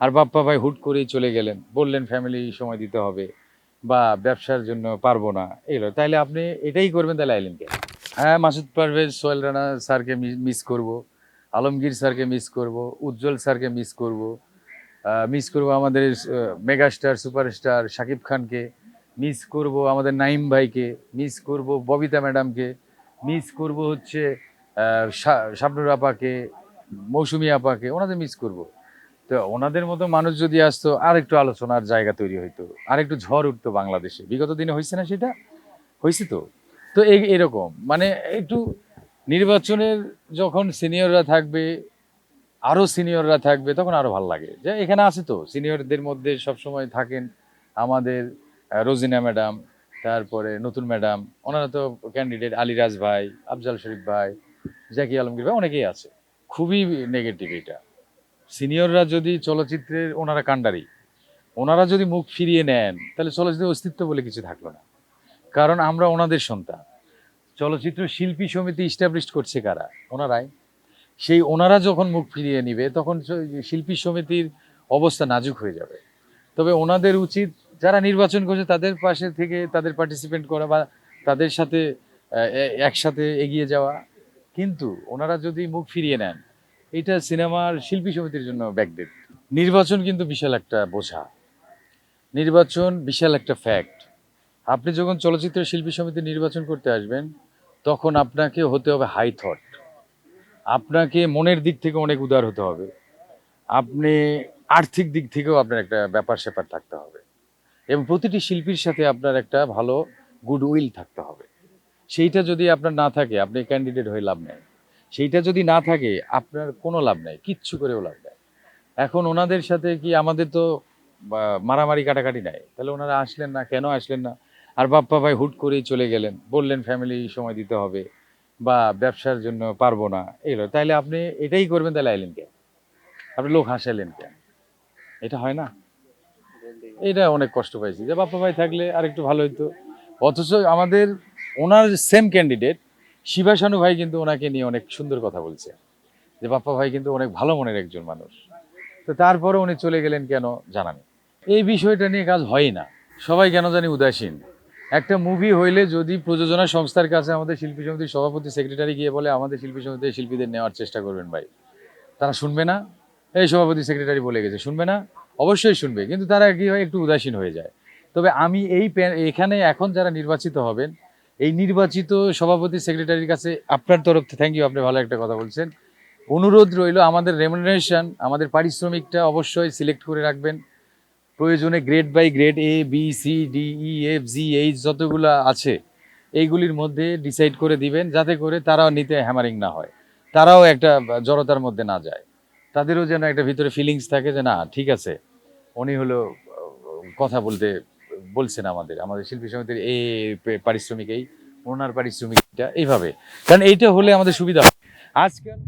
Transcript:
আর বাপ্পা ভাই হুট করেই চলে গেলেন, বললেন ফ্যামিলি সময় দিতে হবে বা ব্যবসার জন্য পারবো না, এগুলো তাইলে আপনি এটাই করবেন, তাহলে আইলেন কেন? হ্যাঁ, মাসুদ পারভেজ, সোহেল রানা স্যারকে মিস করব, আলমগীর স্যারকে মিস করব, উজ্জ্বল স্যারকে মিস করব আমাদের মেগাস্টার সুপারস্টার শাকিব খানকে মিস করব, আমাদের নাইম ভাইকে মিস করব, ববিতা ম্যাডামকে মিস করব, হচ্ছে শাবনুর আপাকে, মৌসুমী আপাকে, ওনাদের মিস করব। তো ওনাদের মতো মানুষ যদি আসতো, আর একটু আলোচনার জায়গা তৈরি হইতো, আর একটু ঝড় উঠতো বাংলাদেশে। বিগত দিনে হয়েছে না সেটা? হয়েছে তো। তো এরকম মানে একটু নির্বাচনের যখন সিনিয়ররা থাকবে, আরো সিনিয়ররা থাকবে, তখন আরো ভালো লাগে যে এখানে আছে তো সিনিয়রদের মধ্যে সবসময় থাকেন আমাদের রোজিনা ম্যাডাম, তারপরে নতুন ম্যাডাম, ওনারা তো ক্যান্ডিডেট, আলিরাজ ভাই, আফজাল শরীফ ভাই, জাকি আলমগীর ভাই, অনেকেই আছে। খুবই নেগেটিভ এটা। সিনিয়ররা যদি চলচ্চিত্রের, ওনারা কাণ্ডারি, ওনারা যদি মুখ ফিরিয়ে নেন, তাহলে চলচ্চিত্রের অস্তিত্ব বলে কিছু থাকলো না। কারণ আমরা ওনাদের সন্তান। চলচ্চিত্র শিল্পী সমিতি ইস্টাবলিশ করছে কারা? ওনারাই। সেই ওনারা যখন মুখ ফিরিয়ে নিবে, তখন শিল্পী সমিতির অবস্থা নাজুক হয়ে যাবে। তবে ওনাদের উচিত যারা নির্বাচন করছে তাদের পাশে থেকে তাদের পার্টিসিপেন্ট করা বা তাদের সাথে একসাথে এগিয়ে যাওয়া। কিন্তু ওনারা যদি মুখ ফিরিয়ে নেন, এটা সিনেমার শিল্পী সমিতির জন্য ব্যাকডেট। নির্বাচন কিন্তু বিশাল একটা বোঝা, নির্বাচন বিশাল একটা ফ্যাক্ট। আপনি যখন চলচ্চিত্র শিল্পী সমিতি নির্বাচন করতে আসবেন, তখন আপনাকে হতে হবে হাই থট, আপনাকে মনের দিক থেকে অনেক উদার হতে হবে, আপনি আর্থিক দিক থেকেও আপনার একটা ব্যাপার স্যাপার থাকতে হবে, এবং প্রতিটি শিল্পীর সাথে আপনার একটা ভালো গুডউইল থাকতে হবে। সেইটা যদি আপনার না থাকে, আপনি ক্যান্ডিডেট হয়ে লাভ নেই। সেইটা যদি না থাকে, আপনার কোনো লাভ নেই, কিচ্ছু করেও লাভ নেই। এখন ওনাদের সাথে কি আমাদের তো মারামারি কাটাকাটি নাই, তাহলে ওনারা আসলেন না, কেন আসলেন না? আর বাপ্পা ভাই হুট করেই চলে গেলেন, বললেন ফ্যামিলি সময় দিতে হবে বা ব্যবসার জন্য পারবো না, এগুলো তাইলে আপনি এটাই করবেন, তাহলে আইলেন কেন? আপনি লোক হাসাইলেন কেন? এটা হয় না। এটা অনেক কষ্ট পাইছি যে বাপ্পা ভাই থাকলে আর একটু ভালো হইতো। অথচ আমাদের ওনার সেম ক্যান্ডিডেট শিবা শানু ভাই কিন্তু ওনাকে নিয়ে অনেক সুন্দর কথা বলছে, যে বাপ্পা ভাই কিন্তু অনেক ভালো মনের একজন মানুষ। তো তারপরে উনি চলে গেলেন কেন, জানা নেই। এই বিষয়টা নিয়ে কাজ হয় না, সবাই কেন জানি উদাসীন। একটা মুভি হইলে যদি প্রযোজনা সংস্থার কাছে আমাদের শিল্পী সমিতির সভাপতি সেক্রেটারি গিয়ে বলে আমাদের শিল্পী সমিতির শিল্পীদের নেওয়ার চেষ্টা করবেন ভাই, তারা শুনবে না? এই সভাপতি সেক্রেটারি বলে গেছে, শুনবে না? অবশ্যই শুনবে, কিন্তু তারা কি হয়, একটু উদাসীন হয়ে যায়। তবে আমি এখানে এখন যারা নির্বাচিত হবেন, এই নির্বাচিত সভাপতি সেক্রেটারির কাছে আপনার তরফ থেকে থ্যাংক ইউ, আপনি ভালো একটা কথা বলছেন। অনুরোধ রইল, আমাদের রেমুনারেশন, আমাদের পারিশ্রমিকটা অবশ্যই সিলেক্ট করে রাখবেন। প্রয়োজনে grade by grade, A B C D E F G H যতগুলো আছে, এইগুলির মধ্যে ডিসাইড করে দিবেন, যাতে করে তারাও নিতে হ্যামারিং না হয়, তারাও একটা জড়তার মধ্যে না যায়, তাদেরও যেন একটা ভিতরে ফিলিংস থাকে যে না ঠিক আছে, উনি হলো কথা বলছেন আমাদের আমাদের শিল্পী সমিতির এই পারিশ্রমিক, এই ওনার পারিশ্রমিকটা এইভাবে। কারণ এইটা হলে আমাদের সুবিধা হয়। আজকাল